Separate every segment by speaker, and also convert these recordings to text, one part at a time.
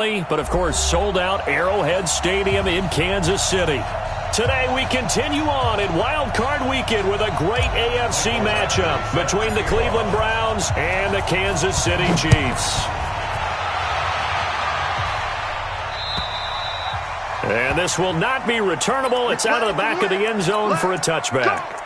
Speaker 1: But, of course, sold out Arrowhead Stadium in Kansas City. Today we continue on in Wild Card Weekend with a great AFC matchup between the Cleveland Browns and the Kansas City Chiefs. And this will not be returnable. It's out of the back of the end zone for a touchback.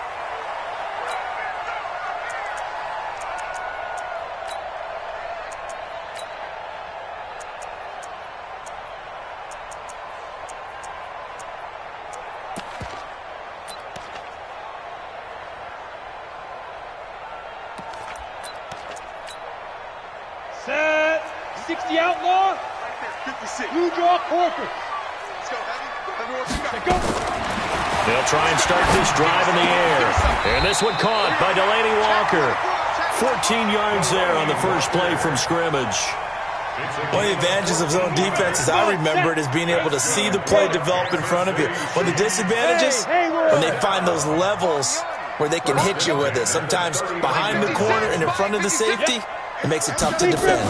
Speaker 2: Set. 60 outlaw. 56. Blue draw Corker. Let's go, Heavy. Go.
Speaker 1: They'll try and start this drive in the air. And this one caught by Delaney Walker. 14 yards there on the first play from scrimmage.
Speaker 3: One of the advantages of zone defense, as I remember it, is being able to see the play develop in front of you. One of the disadvantages, when they find those levels where they can hit you with it. Sometimes behind the corner and in front of the safety, it makes it tough to defend.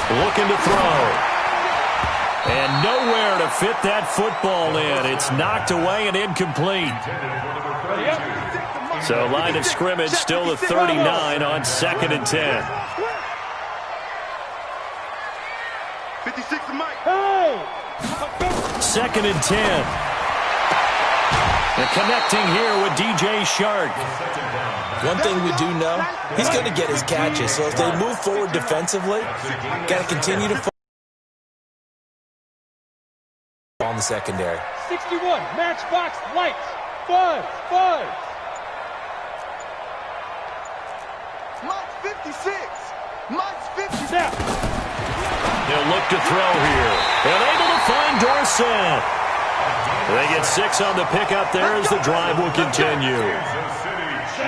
Speaker 1: Looking to throw. And nowhere to fit that football in. It's knocked away and incomplete. So line of scrimmage still the 39 on 2nd and 10.
Speaker 2: 56 to Mike.
Speaker 1: 2nd and 10. They're connecting here with DJ Shark.
Speaker 3: One thing we do know, he's going to get his catches. So as they move forward defensively, got to continue to focus on the secondary.
Speaker 2: 61, matchbox lights. 5. Mike's 56. Mike's 56.
Speaker 1: They'll look to throw here. And able to find Dorsett. They get 6 on the pickup there as the drive will continue.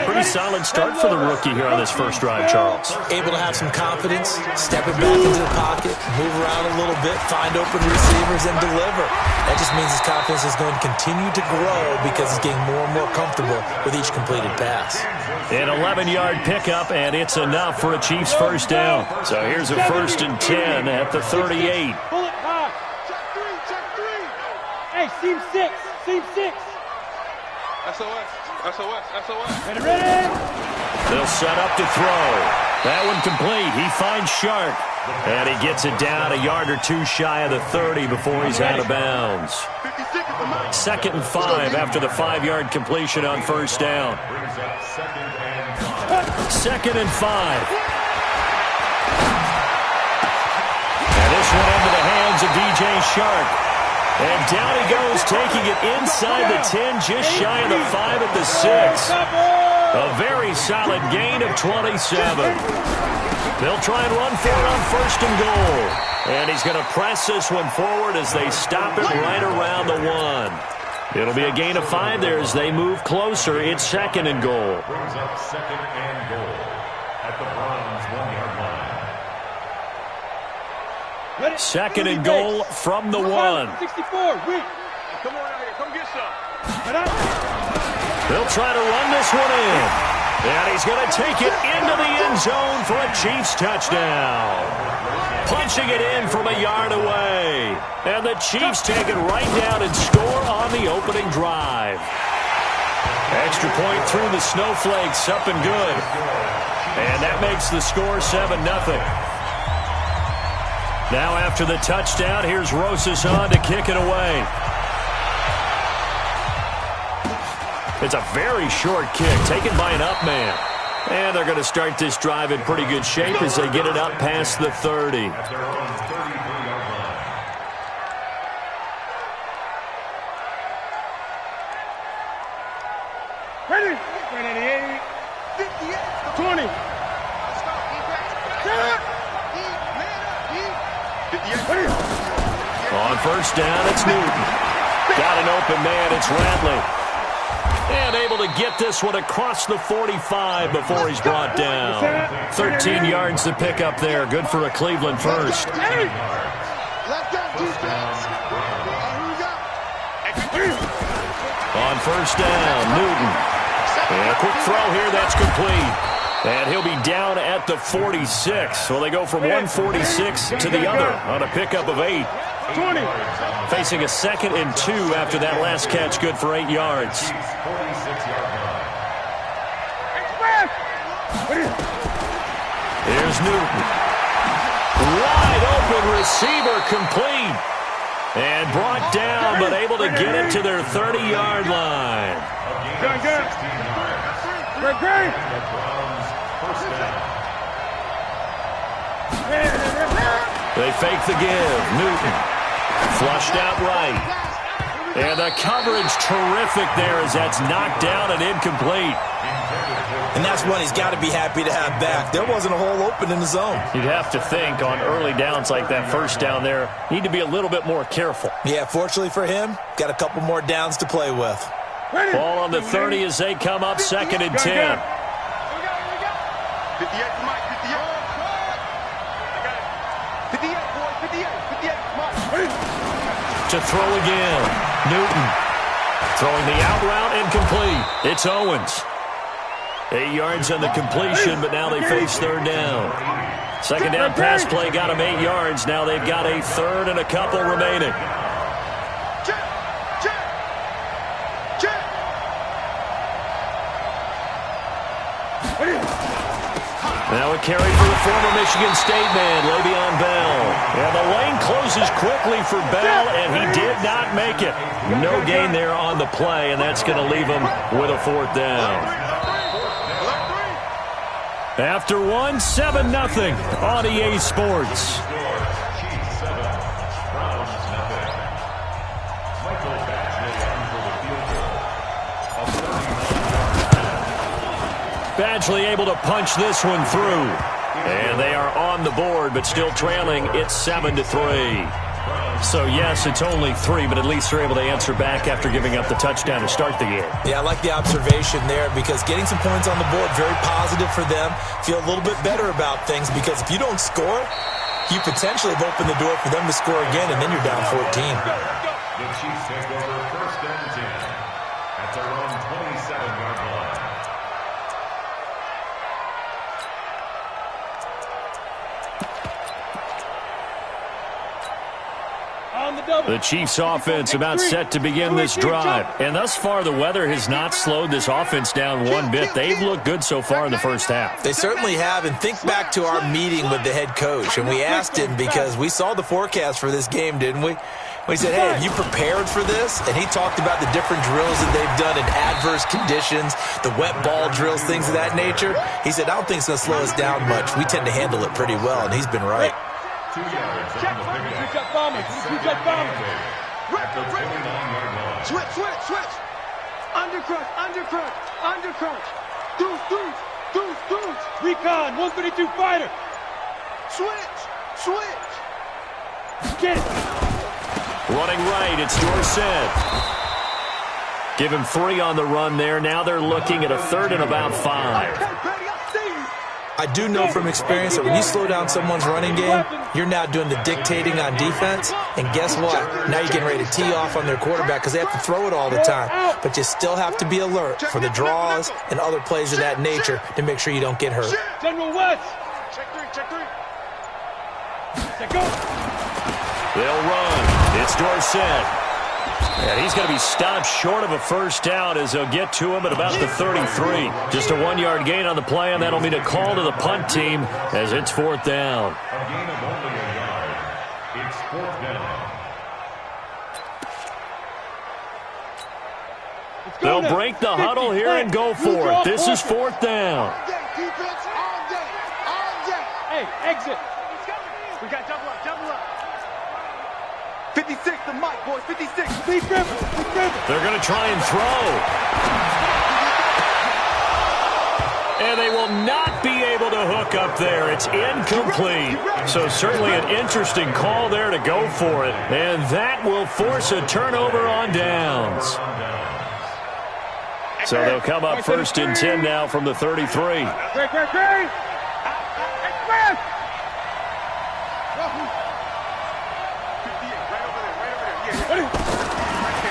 Speaker 1: Pretty solid start for the rookie here on this first drive, Charles.
Speaker 3: Able to have some confidence, stepping back into the pocket, move around a little bit, find open receivers, and deliver. That just means his confidence is going to continue to grow because he's getting more and more comfortable with each completed pass.
Speaker 1: An 11-yard pickup, and it's enough for a Chiefs first down. So here's a 1st and 10 at the 38.
Speaker 2: Pull it high. Check 3. Hey, seam 6. SOS. Ready.
Speaker 1: They'll set up to throw. That one complete. He finds Shark. And he gets it down a yard or two shy of the 30 before he's out of bounds. 2nd and 5 after the 5-yard completion on first down. 2nd and 5. And this one into the hands of DJ Shark. And down he goes, taking it inside the 10, just shy of the 5 at the 6. A very solid gain of 27. They'll try and run for it on 1st and goal. And he's going to press this one forward as they stop it right around the 1. It'll be a gain of 5 there as they move closer. It's 2nd and goal.
Speaker 4: Brings up 2nd and goal at the Browns' 1-yard line.
Speaker 1: 2nd and goal from the 1.
Speaker 2: 64, weak. Come on out here, come get some.
Speaker 1: They'll try to run this one in. And he's going to take it into the end zone for a Chiefs touchdown. Punching it in from a yard away. And the Chiefs take it right down and score on the opening drive. Extra point through the snowflakes, up and good. And that makes the score 7-0. Now after the touchdown, here's Rosas on to kick it away. It's a very short kick, taken by an up man. And they're going to start this drive in pretty good shape as they get it up past the 30.
Speaker 2: Ready. 58. 20.
Speaker 1: On first down, it's Newton. Got an open man, it's Radley. And able to get this one across the 45 before he's brought down. 13 yards to pick up there. Good for a Cleveland first. On first down, Newton. And a quick throw here, that's complete. And he'll be down at the 46. So they go from 146 to the other on a pickup of 8.
Speaker 2: 20.
Speaker 1: Facing a 2nd and 2 after that last catch, good for 8 yards. Here's Newton. Wide open receiver, complete. And brought down, but able to get it to their 30-yard line. They fake the give. Newton flushed out right. And the coverage terrific there as that's knocked down and incomplete.
Speaker 3: And that's one he's got to be happy to have back. There wasn't a hole open in the zone.
Speaker 1: You'd have to think on early downs like that first down there, need to be a little bit more careful.
Speaker 3: Yeah, fortunately for him, got a couple more downs to play with.
Speaker 1: Ball on the 30 as they come up 2nd and 10.
Speaker 2: 58 for Mike, 58. 58, boy, 58, Mike.
Speaker 1: To throw again. Newton throwing the out route incomplete. It's Owens. 8 yards on the completion, but now they face 3rd down. 2nd down pass play got them 8 yards. Now they've got a 3rd and a couple remaining. Now a carry for the former Michigan State man, Le'Veon Bell. And the lane closes quickly for Bell, and he did not make it. No gain there on the play, and that's going to leave him with a 4th down. After 1, 7-0 on EA Sports. Badgley able to punch this one through. And they are on the board, but still trailing. It's 7-3. So, yes, it's only 3, but at least they're able to answer back after giving up the touchdown to start the game.
Speaker 3: Yeah, I like the observation there because getting some points on the board, very positive for them. Feel a little bit better about things because if you don't score, you potentially have opened the door for them to score again, and then you're down 14.
Speaker 4: The Chiefs take over 1st and 10 at their own 27-yard line.
Speaker 1: The Chiefs offense about set to begin this drive. And thus far, the weather has not slowed this offense down one bit. They've looked good so far in the first half.
Speaker 3: They certainly have. And think back to our meeting with the head coach. And we asked him because we saw the forecast for this game, didn't we? We said, hey, have you prepared for this? And he talked about the different drills that they've done in adverse conditions, the wet ball drills, things of that nature. He said, I don't think it's going to slow us down much. We tend to handle it pretty well, and he's been right.
Speaker 4: 2 yards on the pickup.
Speaker 2: Switch. Undercrunch. Deuce. Recon, 132 fighter. Switch. Get it.
Speaker 1: Running right, it's Dorsett. Give him 3 on the run there. Now they're looking at a 3rd and about 5.
Speaker 3: I do know from experience that when you slow down someone's running game, you're now doing the dictating on defense. And guess what? Now you're getting ready to tee off on their quarterback because they have to throw it all the time. But you still have to be alert for the draws and other plays of that nature to make sure you don't get hurt.
Speaker 2: General West. Check 3. Go.
Speaker 1: They'll run. It's Dorsett. And he's going to be stopped short of a 1st down as they'll get to him at about the 33. Just a 1-yard gain on the play, and that'll mean a call to the punt team as it's 4th down.
Speaker 4: A gain of only a yard. It's 4th down.
Speaker 1: They'll break the huddle here and go for it. This is 4th down.
Speaker 2: Hey, exit. We got double up. 56 to Mike, boys. 56.
Speaker 1: They're going to try and throw. And they will not be able to hook up there. It's incomplete. So certainly an interesting call there to go for it. And that will force a turnover on downs. So they'll come up 1st and 10 now from the 33.
Speaker 2: Great.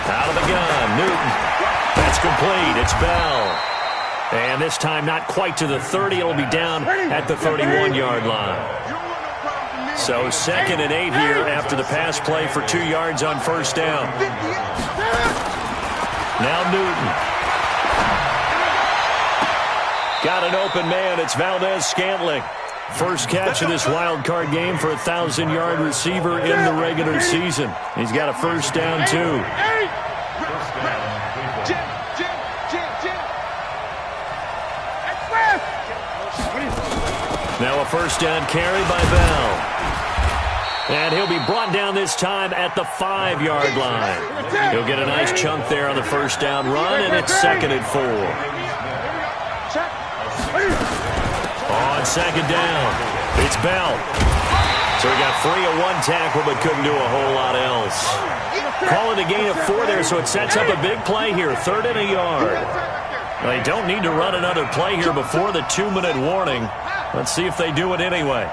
Speaker 1: Out of the gun, Newton. That's complete. It's Bell. And this time not quite to the 30. It'll be down at the 31-yard line. So 2nd and 8 here after the pass play for 2 yards on first down. Now Newton. Got an open man. It's Valdez-Scantling. First catch of this wild card game for a 1,000-yard receiver in the regular season. He's got a first down, too. Now a first down carry by Bell. And he'll be brought down this time at the 5-yard line. He'll get a nice chunk there on the first down run, and it's 2nd and 4. On 2nd down, it's Bell. So he got free of 1 tackle but couldn't do a whole lot else. Call it a gain of 4 there, so it sets up a big play here, 3rd and a yard. They don't need to run another play here before the 2-minute warning. Let's see if they do it anyway.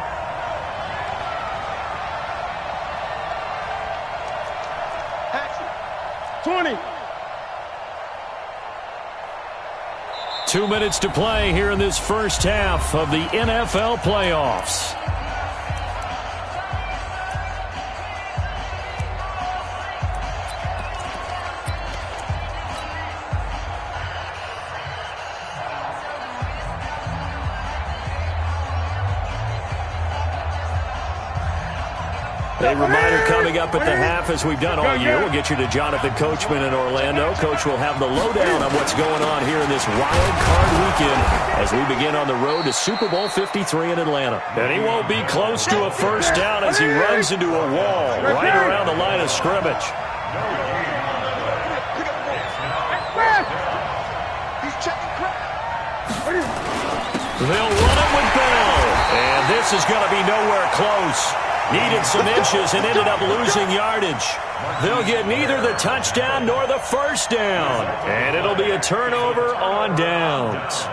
Speaker 2: Twenty.
Speaker 1: 2 minutes to play here in this first half of the NFL playoffs. A reminder coming up at the half, as we've done all year. We'll get you to Jonathan Coachman in Orlando. Coach will have the lowdown on what's going on here in this wild card weekend as we begin on the road to Super Bowl 53 in Atlanta. And he won't be close to a first down as he runs into a wall right around the line of scrimmage. They'll run it with Bell. And this is going to be nowhere close. Needed some inches and ended up losing yardage. They'll get neither the touchdown nor the first down. And it'll be a turnover on downs.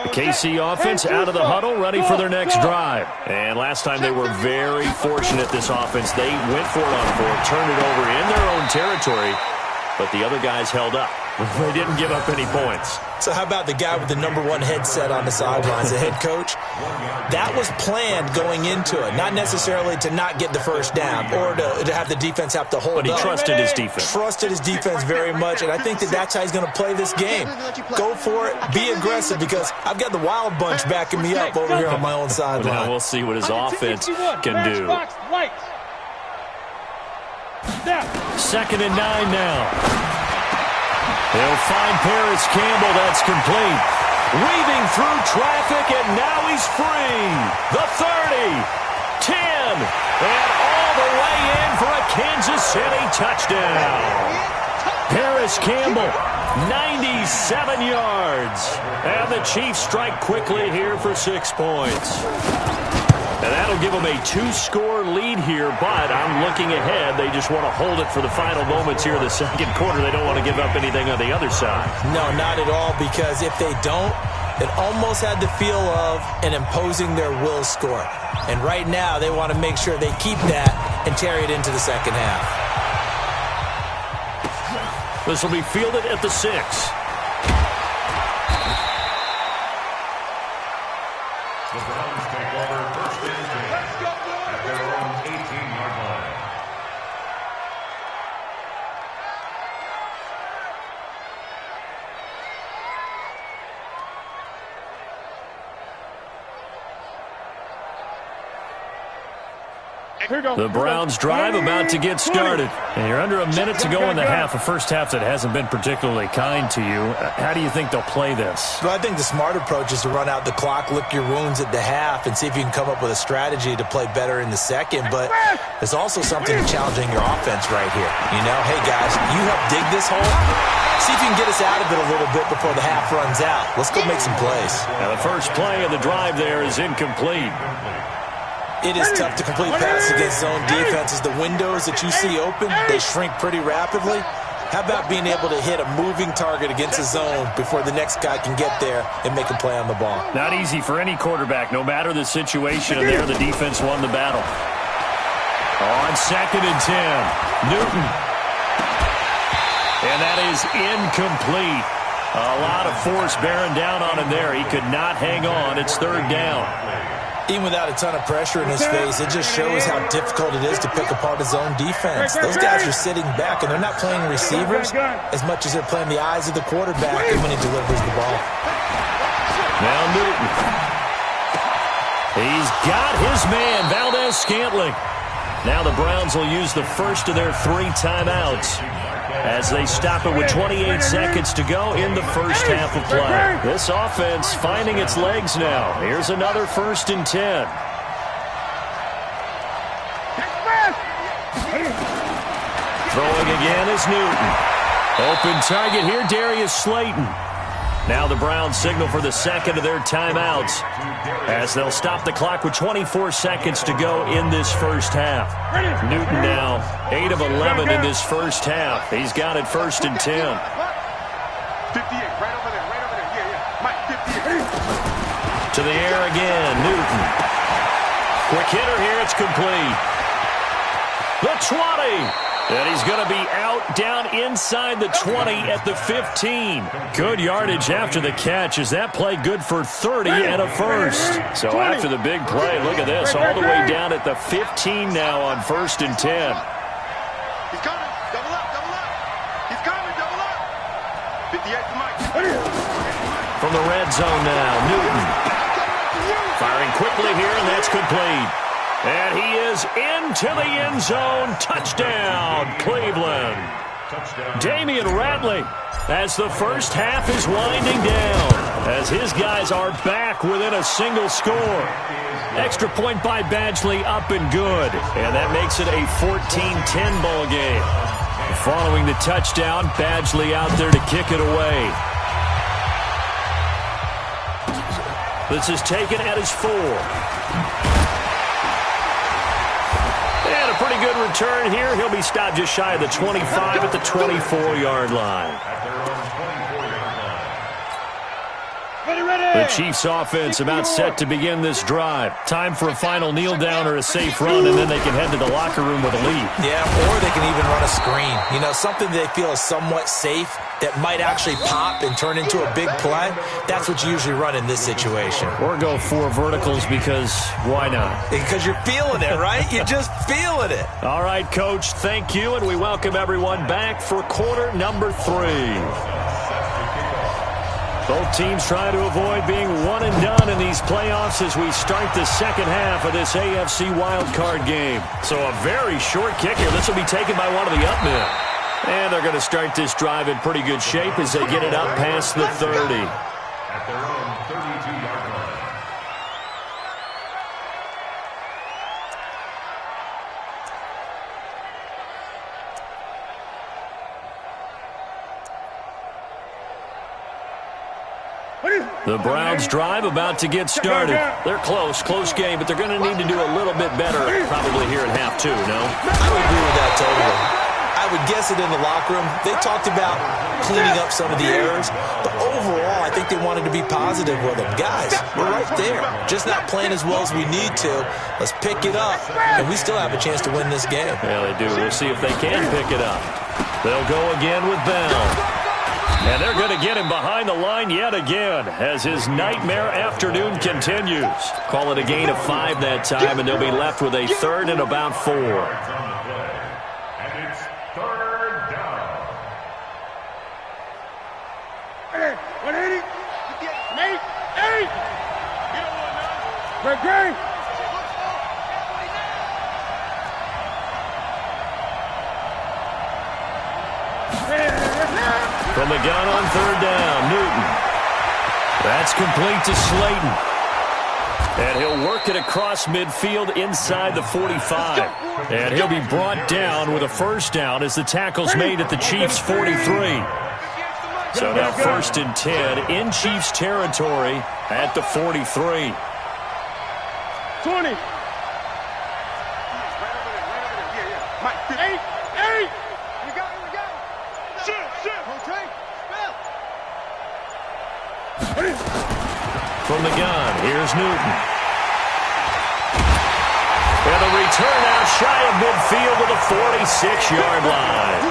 Speaker 1: The KC offense out of the huddle, ready for their next drive. And last time they were very fortunate, this offense. They went for it on 4th, turned it over in their own territory, but the other guys held up. They didn't give up any points.
Speaker 3: So how about the guy with the #1 headset on the sidelines, the head coach? That was planned going into it, not necessarily to not get the first down or to have the defense have to hold up.
Speaker 1: But he trusted his defense.
Speaker 3: Trusted his defense very much, and I think that's how he's going to play this game. Go for it, be aggressive, because I've got the wild bunch backing me up over here on my own sideline.
Speaker 1: Now we'll see what his offense can do. 2nd and 9 now. They'll find Paris Campbell. That's complete. Weaving through traffic, and now he's free. The 30, 10, and all the way in for a Kansas City touchdown. Paris Campbell, 97 yards. And the Chiefs strike quickly here for 6 points. And that'll give them a 2-score lead here, but I'm looking ahead. They just want to hold it for the final moments here in the second quarter. They don't want to give up anything on the other side. No, not at all, because if they don't, it almost had the feel of an imposing their will score. And right now, they want to make sure they keep that and carry it into the second half. This will be fielded at the 6. The Browns drive about to get started. And you're under a minute to go in the half, a first half that hasn't been particularly kind to you. How do you think they'll play this? Well, I think the smart approach is to run out the clock, lick your wounds at the half, and see if you can come up with a strategy to play better in the second. But there's also something challenging your offense right here. You know, hey, guys, you help dig this hole. See if you can get us out of it a little bit before the half runs out. Let's go make some plays. Now, the first play of the drive there is incomplete. It is tough to complete passes against zone defenses. The windows that you see open, they shrink pretty rapidly. How about being able to hit a moving target against a zone before the next guy can get there and make a play on the ball? Not easy for any quarterback, no matter the situation, and there the defense won the battle. On 2nd and 10, Newton. And that is incomplete. A lot of force bearing down on him there. He could not hang on. It's third down.
Speaker 3: Even without a ton of pressure in his face, it just shows how difficult it is to pick apart his own defense. Those guys are sitting back, and they're not playing receivers as much as they're playing the eyes of the quarterback and when he delivers the ball.
Speaker 1: Now Newton. He's got his man, Valdez-Scantling. Now the Browns will use the first of their 3 timeouts as they stop it with 28 seconds to go in the first half of play. This offense finding its legs now. Here's another 1st and 10. Throwing again is Newton. Open target here, Darius Slayton. Now the Browns signal for the second of their timeouts as they'll stop the clock with 24 seconds to go in this first half. Newton now 8 of 11 in this first half. He's got it 1st and 10.
Speaker 2: 58, right over there, yeah. Mike, 58.
Speaker 1: To the air again, Newton. Quick hitter here, it's complete. The 20. And he's going to be out down inside the 20 at the 15. Good yardage after the catch. Is that play good for 30 and a first? So after the big play, look at this. All the way down at the 15 now on 1st and 10.
Speaker 2: He's coming. Double up. He's coming. Double up. 58 to Mike.
Speaker 1: From the red zone now, Newton. Firing quickly here, and that's complete. And he is into the end zone. Touchdown, Cleveland. Damian Ratley as the first half is winding down as his guys are back within a single score. Extra point by Badgley up and good. And that makes it a 14-10 ball game. Following the touchdown, Badgley out there to kick it away. This is taken at his 4. And a pretty good return here. He'll be stopped just shy of the 25 at the 24-yard line. The Chiefs offense about set to begin this drive. Time for a final kneel down or a safe run, and then they can head to the locker room with a lead.
Speaker 3: Yeah, or they can even run a screen. You know, something they feel is somewhat safe that might actually pop and turn into a big play. That's what you usually run in this situation.
Speaker 1: Or go 4 verticals because why not?
Speaker 3: Because you're feeling it, right? You're just feeling it.
Speaker 1: All right, Coach, thank you, and we welcome everyone back for quarter number 3. Both teams try to avoid being one and done in these playoffs as we start the second half of this AFC wildcard game. So a very short kick here. This will be taken by one of the up men. And they're going to start this drive in pretty good shape as they get it up past the 30.
Speaker 4: At their own 32-yard line.
Speaker 1: The Browns drive about to get started. They're close game, but they're going to need to do a little bit better probably here at half 2, no?
Speaker 3: I would agree with that totally. I would guess it in the locker room. They talked about cleaning up some of the errors, but overall, I think they wanted to be positive with them. Guys, we're right there. Just not playing as well as we need to. Let's pick it up, and we still have a chance to win this game.
Speaker 1: Yeah, they do. We'll see if they can pick it up. They'll go again with Bell. And they're going to get him behind the line yet again as his nightmare afternoon continues. Call it a gain of 5 that time, and they'll be left with a 3rd and about 4.
Speaker 4: And it's 3rd down.
Speaker 2: 180. 8. Red Gray.
Speaker 1: From the gun on 3rd down, Newton. That's complete to Slayton. And he'll work it across midfield inside the 45. And he'll be brought down with a 1st down as the tackle's made at the Chiefs' 43. So now 1st and 10 in Chiefs territory at the 43.
Speaker 2: 20. Mike, 8. You got it. Shit.
Speaker 1: From the gun, here's Newton. And a return out shy of midfield to the 46-yard line.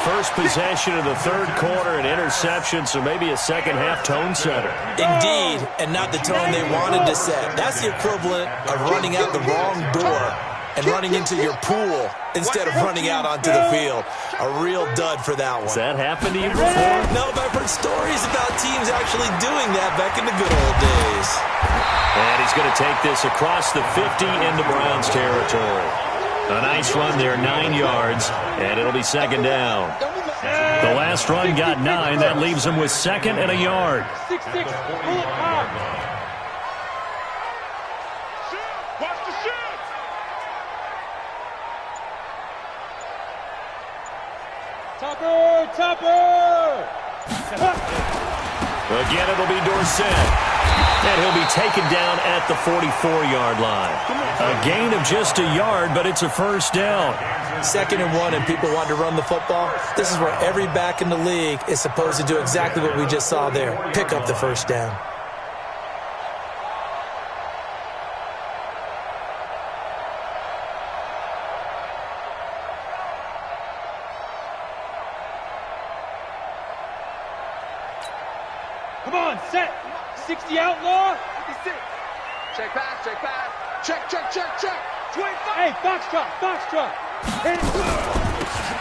Speaker 1: First possession of the third quarter, an interception, so maybe a second-half tone setter.
Speaker 3: Indeed, and not the tone they wanted to set. That's the equivalent of running out the wrong door and running into your pool instead of running out onto the field. A real dud for that one.
Speaker 1: Has that happened to you before?
Speaker 3: No, but I've heard stories about teams actually doing that back in the good old days.
Speaker 1: And he's going to take this across the 50 into Browns territory. A nice run there, 9 yards, and it'll be second down. The last run got 9. That leaves him with second and a yard.
Speaker 2: 6-6, pull it hard. Watch the shot. Topper!
Speaker 1: Again, it'll be Dorsett. And he'll be taken down at the 44-yard line. A gain of just a yard, but it's a first down.
Speaker 3: 2nd and 1, and people want to run the football. This is where every back in the league is supposed to do exactly what we just saw there. Pick up the first down.
Speaker 2: Come on, set. 60 outlaw.
Speaker 5: 56. Check pass. Check. 25.
Speaker 2: Hey, foxtrot.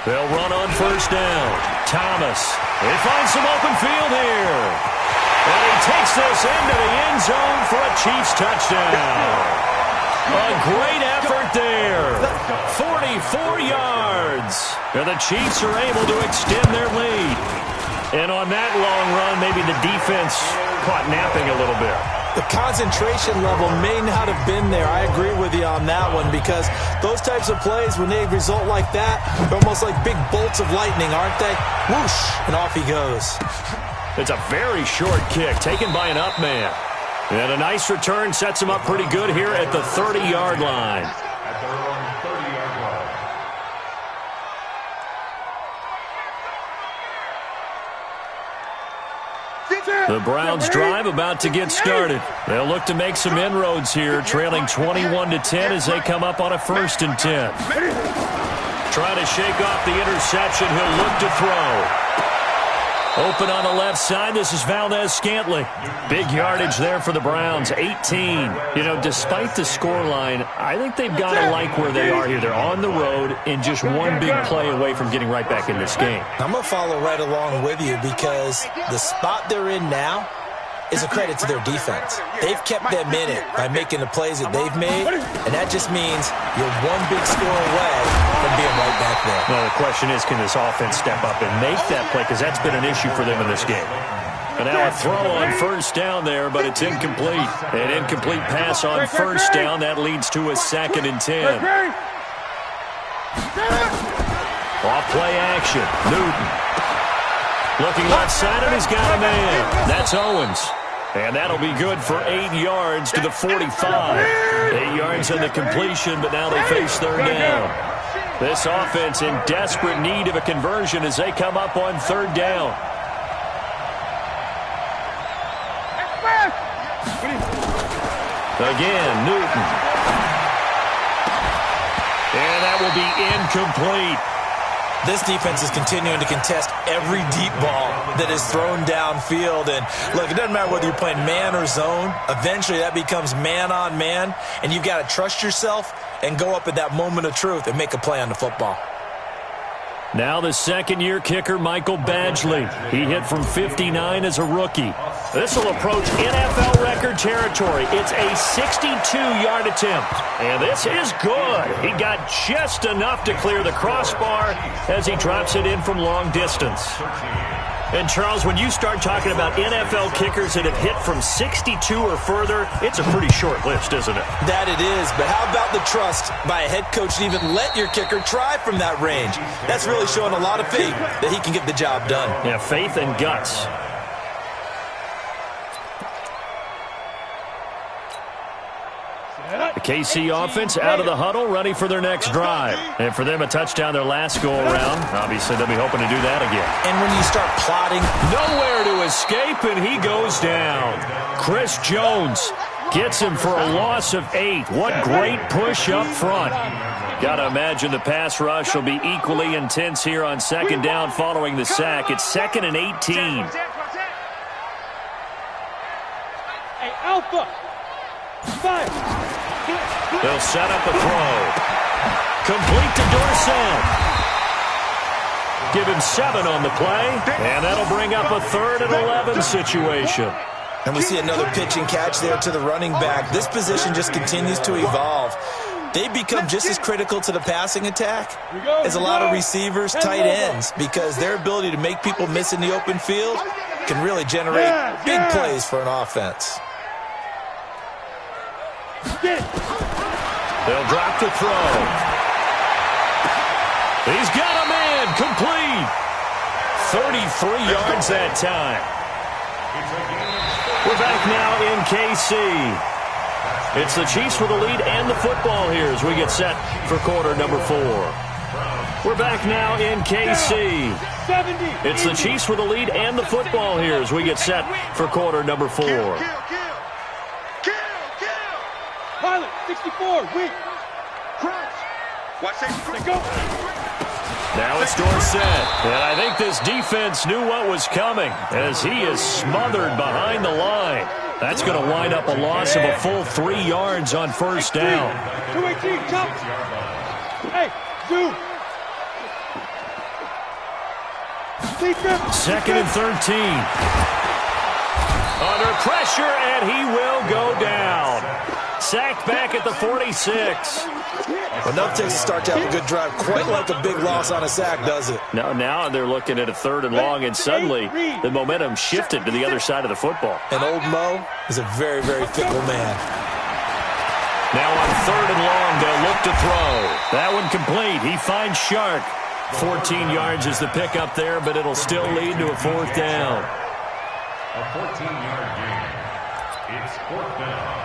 Speaker 1: They'll run on first down. Thomas. He finds some open field here. And he takes this into the end zone for a Chiefs touchdown. A great effort there. 44 yards. And the Chiefs are able to extend their lead. And on that long run, maybe the defense caught napping a little bit.
Speaker 3: The concentration level may not have been there. I agree with you on that one, because those types of plays, when they result like that, they're almost like big bolts of lightning, aren't they? Whoosh, and off he goes.
Speaker 1: It's a very short kick taken by an up man. And a nice return sets him up pretty good here at the 30-yard line.
Speaker 4: At their own 30-yard line.
Speaker 1: The Browns drive about to get started. They'll look to make some inroads here, trailing 21-10 as they come up on a 1st and 10. Trying to shake off the interception. He'll look to throw. Open on the left side. This is Valdez-Scantling. Big yardage there for the Browns, 18. You know, despite the scoreline, I think they've got to like where they are here. They're on the road and just one big play away from getting right back in this game.
Speaker 3: I'm going to follow right along with you, because the spot they're in now is a credit to their defense. They've kept them in it by making the plays that they've made, and that just means you're one big score away from being right back there.
Speaker 1: Well, the question is, can this offense step up and make that play? Because that's been an issue for them in this game. And now a throw on first down there, but it's incomplete. An incomplete pass on first down. That leads to a 2nd and 10. Off play action. Newton. Looking left side, and he's got a man. That's Owens. And that'll be good for 8 yards to the 45. 8 yards on the completion, but now they face 3rd down. This offense in desperate need of a conversion as they come up on 3rd down. Again, Newton. And that will be incomplete.
Speaker 3: This defense is continuing to contest every deep ball that is thrown downfield. And look, it doesn't matter whether you're playing man or zone. Eventually that becomes man on man, and you've got to trust yourself and go up at that moment of truth and make a play on the football.
Speaker 1: Now the 2nd-year kicker, Michael Badgley. He hit from 59 as a rookie. This will approach NFL record territory. It's a 62-yard attempt. And this is good. He got just enough to clear the crossbar as he drops it in from long distance. And, Charles, when you start talking about NFL kickers that have hit from 62 or further, it's a pretty short list, isn't it?
Speaker 3: That it is, but how about the trust by a head coach to even let your kicker try from that range? That's really showing a lot of faith that he can get the job done.
Speaker 1: Yeah, faith and guts. The KC offense out of the huddle, ready for their next drive. And for them, a touchdown their last go-around. Obviously, they'll be hoping to do that again.
Speaker 3: And when you start plotting,
Speaker 1: nowhere to escape, and he goes down. Chris Jones Gets him for a loss of 8. What great push up front. Got to imagine the pass rush will be equally intense here on second down following the sack. It's 2nd and 18.
Speaker 2: Hey, Alpha. 5.
Speaker 1: They'll set up a throw. Complete to Dorsett. Give him 7 on the play, and that'll bring up a 3rd and 11 situation.
Speaker 3: And we see another pitch and catch there to the running back. This position just continues to evolve. They become just as critical to the passing attack as a lot of receivers, tight ends, because their ability to make people miss in the open field can really generate big plays for an offense.
Speaker 1: They'll drop the throw. He's got a man, complete. 33 yards that time. We're back now in KC. It's the Chiefs with the lead and the football here as we get set for quarter number 4. We're back now in KC. It's the Chiefs with the lead and the football here as we get set for quarter number 4.
Speaker 2: Pilot, 64, weak. Crouch. Watch that. Go.
Speaker 1: Now it's Dorsett, and I think this defense knew what was coming as he is smothered behind the line. That's going to wind up a loss of a full 3 yards on first down.
Speaker 2: 218, jump. Hey, zoom.
Speaker 1: 2nd and 13. Under pressure, and he will go down. Sacked back at the 46.
Speaker 3: Well, enough takes to start to have a good drive. Quite like a big loss on a sack, does it?
Speaker 1: Now they're looking at a 3rd and long, and suddenly the momentum shifted to the other side of the football.
Speaker 3: And old Mo is a very, very fickle man.
Speaker 1: Now on 3rd and long, they'll look to throw. That one complete. He finds Shark. 14 yards is the pickup there, but it'll still lead to a 4th down.
Speaker 4: A 14-yard gain. It's 4th down.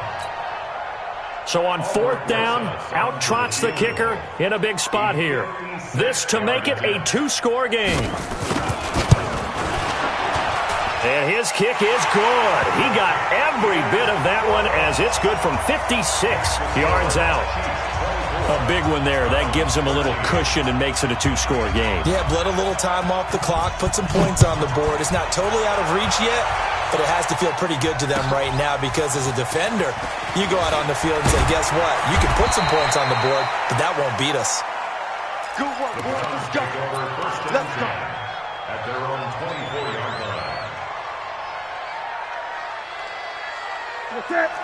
Speaker 1: So on 4th down, out trots the kicker in a big spot here. This to make it a 2-score game. And his kick is good. He got every bit of that one as it's good from 56 yards out. A big one there. That gives him a little cushion and makes it a 2-score game.
Speaker 3: Yeah, bled a little time off the clock, put some points on the board. It's not totally out of reach yet, but it has to feel pretty good to them right now because as a defender, you go out on the field and say, guess what? You can put some points on the board, but that won't beat us.
Speaker 5: Good work, boys. Let's go. Let's go.
Speaker 4: At their own 24-yard line.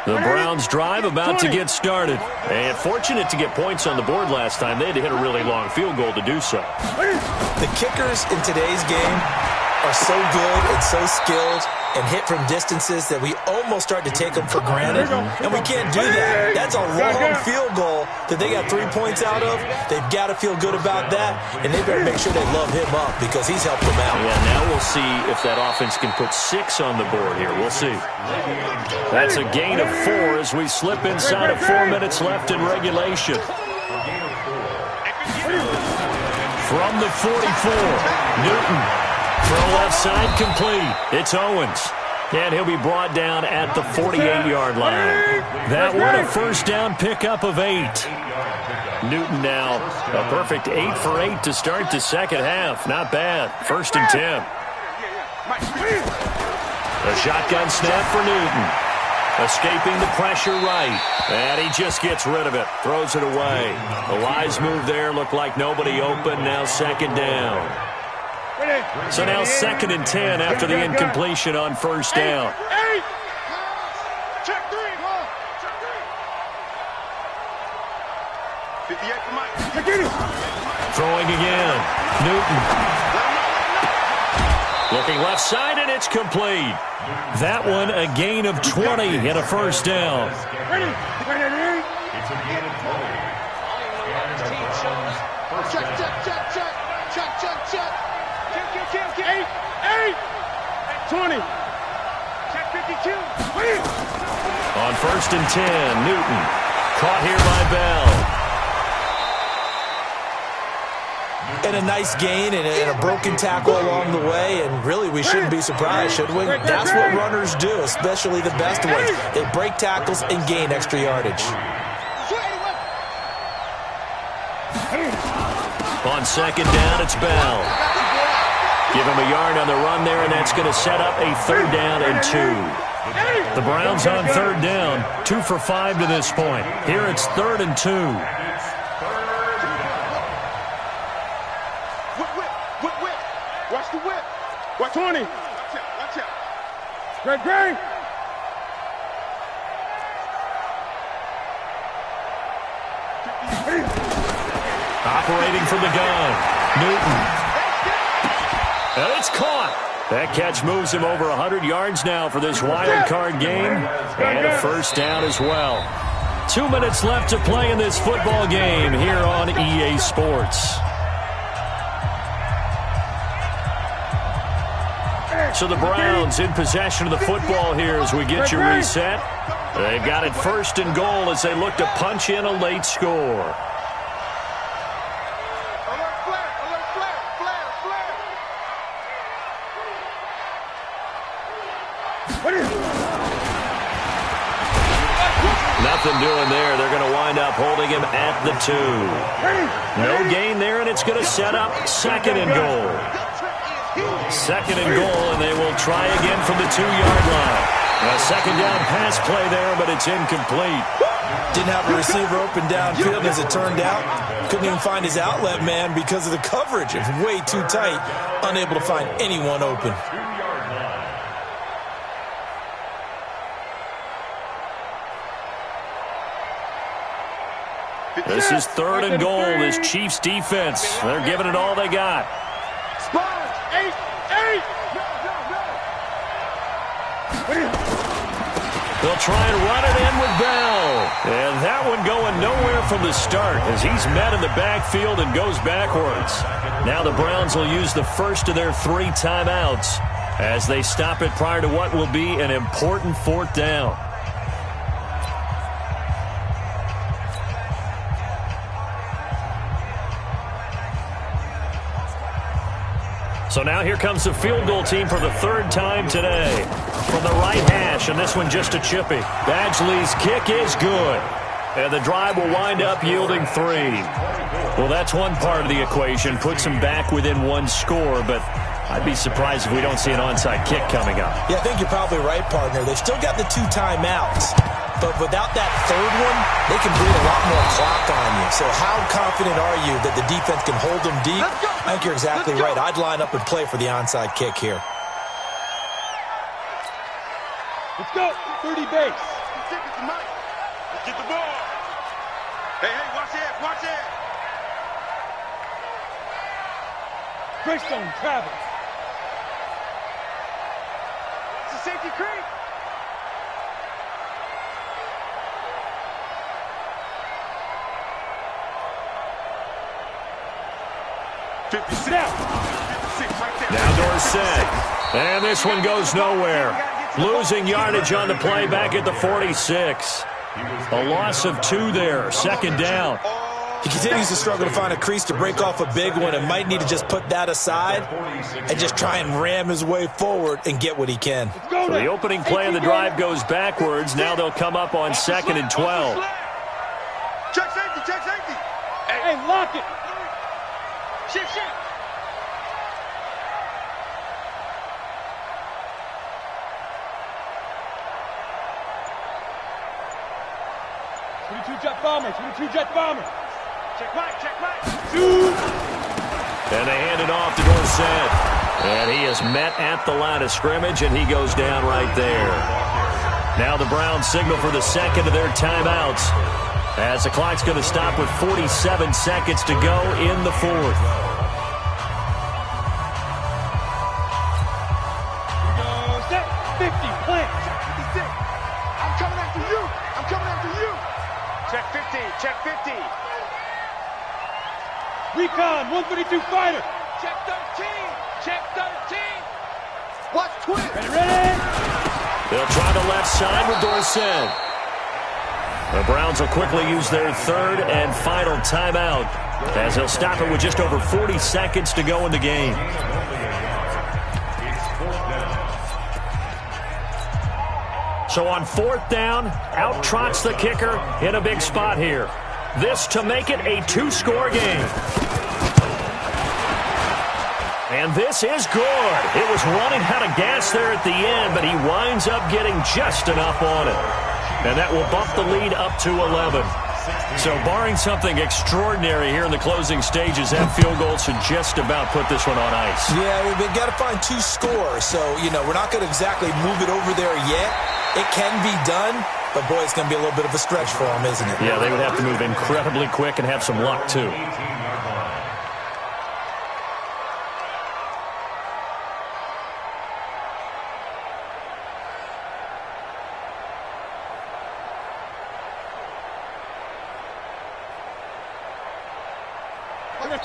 Speaker 1: The Browns drive about to get started. And fortunate to get points on the board last time. They had to hit a really long field goal to do so.
Speaker 3: The kickers in today's game are so good and so skilled and hit from distances that we almost start to take them for granted. And we can't do that. That's a long field goal that they got 3 points out of. They've got to feel good about that, and they better make sure they love him up because he's helped them out.
Speaker 1: Yeah, now we'll see if that offense can put 6 on the board here. We'll see. That's a gain of 4 as we slip inside of 4 minutes left in regulation. From the 44, Newton. Throw left side complete. It's Owens. And he'll be brought down at the 48-yard line. That one a first down pickup of 8. Newton now a perfect 8 for 8 to start the second half. Not bad. 1st and 10. A shotgun snap for Newton. Escaping the pressure right. And he just gets rid of it. Throws it away. A wise move there. Looked like nobody open. Now 2nd down. So now 2nd and 10 after the incompletion on first down.
Speaker 5: Check 3.
Speaker 1: Throwing again. Newton. Looking left side, and it's complete. That one a gain of 20 and a first down.
Speaker 4: It's a gain of 20.
Speaker 5: Check.
Speaker 2: Check. 8. 20. Check 52.
Speaker 1: On 1st and 10, Newton. Caught here by Bell.
Speaker 3: and a nice gain and a broken tackle along the way, and really we shouldn't be surprised, should we? That's what runners do, especially the best ones. They break tackles and gain extra yardage.
Speaker 1: On second down, it's Bell. Give him a yard on the run there, and that's going to set up a 3rd down and 2. The Browns on 3rd down, 2 for 5 to this point. Here it's 3rd and 2.
Speaker 2: Whip. Watch the whip. Watch 20. Watch out. Great.
Speaker 1: Operating from the gun, Newton. And it's caught. That catch moves him over 100 yards now for this wild card game. And a 1st down as well. 2 minutes left to play in this football game here on EA Sports. So the Browns in possession of the football here as we get you reset. They've got it 1st and goal as they look to punch in a late score. Nothing doing there. They're going to wind up holding him at the 2. No gain there, and it's going to set up 2nd and goal. 2nd and goal, and they will try again from the 2-yard line. A 2nd down pass play there, but it's incomplete.
Speaker 3: Didn't have a receiver open downfield as it turned out. Couldn't even find his outlet man because of the coverage. It was way too tight. Unable to find anyone open.
Speaker 1: This is 3rd and goal. This Chiefs defense, they're giving it all they got.
Speaker 2: Sponge, 8.
Speaker 1: They'll try and run it in with Bell. And that one going nowhere from the start as he's met in the backfield and goes backwards. Now the Browns will use the first of their 3 timeouts as they stop it prior to what will be an important 4th down. So now here comes the field goal team for the 3rd time today. From the right hash, and this one just a chippy. Badgley's kick is good. And the drive will wind up yielding 3. Well, that's one part of the equation. Puts them back within 1 score, but I'd be surprised if we don't see an onside kick coming up.
Speaker 3: Yeah, I think you're probably right, partner. They've still got the 2 timeouts. But without that 3rd one, they can bleed a lot more clock on you. So how confident are you that the defense can hold them deep? I think you're exactly right. I'd line up and play for the onside kick here.
Speaker 2: Let's go. 30 base. Let's get the ball. Hey, watch it. Greystone travel. It's a safety creek.
Speaker 1: Now Dorsett. And this one goes nowhere. Losing yardage on the play back at the 46. A loss of 2 there. 2nd down.
Speaker 3: He continues to struggle to find a crease to break off a big one and might need to just put that aside and just try and ram his way forward and get what he can.
Speaker 1: So the opening play of the drive goes backwards. Now they'll come up on 2nd and 12.
Speaker 2: Check safety. Hey, lock it. Shit. 22 jet bomber. Check right. Shoot.
Speaker 1: And they hand it off to Dorsett. And he is met at the line of scrimmage, and he goes down right there. Now the Browns signal for the 2nd of their timeouts as the clock's going to stop with 47 seconds to go in the 4th.
Speaker 2: Go set. 50. Plant. 56. I'm coming after you. Check 50. Recon, 132 fighter. Check 13. Watch twin. Ready?
Speaker 1: They'll try the left side with Dorsett. The Browns will quickly use their 3rd and final timeout as he'll stop it with just over 40 seconds to go in the game. So on 4th down, out trots the kicker in a big spot here. This to make it a 2-score game. And this is good. It was running out of gas there at the end, but he winds up getting just enough on it. And that will bump the lead up to 11. So barring something extraordinary here in the closing stages, that field goal should just about put this one on ice.
Speaker 3: Yeah, we've got to find 2 scores. So, we're not going to exactly move it over there yet. It can be done, but, boy, it's going to be a little bit of a stretch for them, isn't it?
Speaker 1: Yeah, they would have to move incredibly quick and have some luck, too.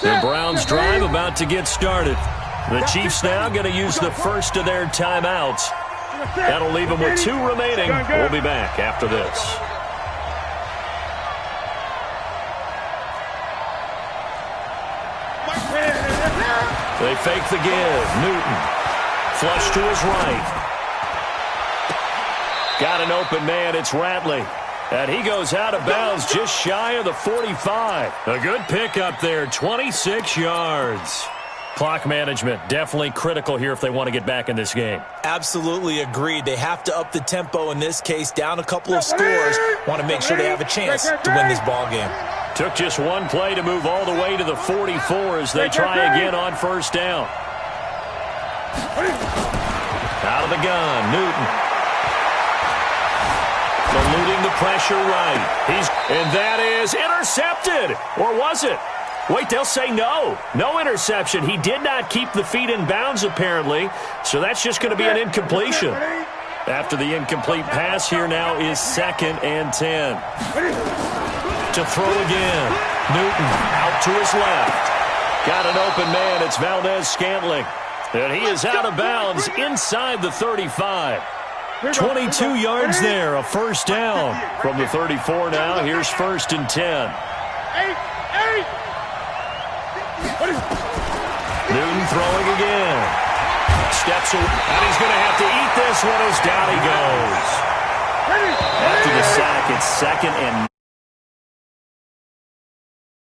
Speaker 1: The Browns drive about to get started. The Chiefs now going to use the first of their timeouts. That'll leave them with 2 remaining. We'll be back after this. They fake the give. Newton. Flush to his right. Got an open man. It's Ratley. And he goes out of bounds just shy of the 45. A good pickup there, 26 yards. Clock management definitely critical here if they want to get back in this game.
Speaker 3: Absolutely agreed. They have to up the tempo in this case, down a couple of scores. Want to make sure they have a chance to win this ball game.
Speaker 1: Took just one play to move all the way to the 44 as they try again on 1st down. Out of the gun, Newton. Eluding the pressure right. And that is intercepted. Or was it? Wait, they'll say no. No interception. He did not keep the feet in bounds, apparently. So that's just going to be an incompletion. After the incomplete pass, here now is 2nd and 10. To throw again. Newton out to his left. Got an open man. It's Valdez-Scantling. And he is out of bounds inside the 35. 22 yards there, a 1st down. From the 34 now, here's 1st and 10. Newton throwing again. Steps away, and he's going to have to eat this one as down he goes. After the sack, it's 2nd and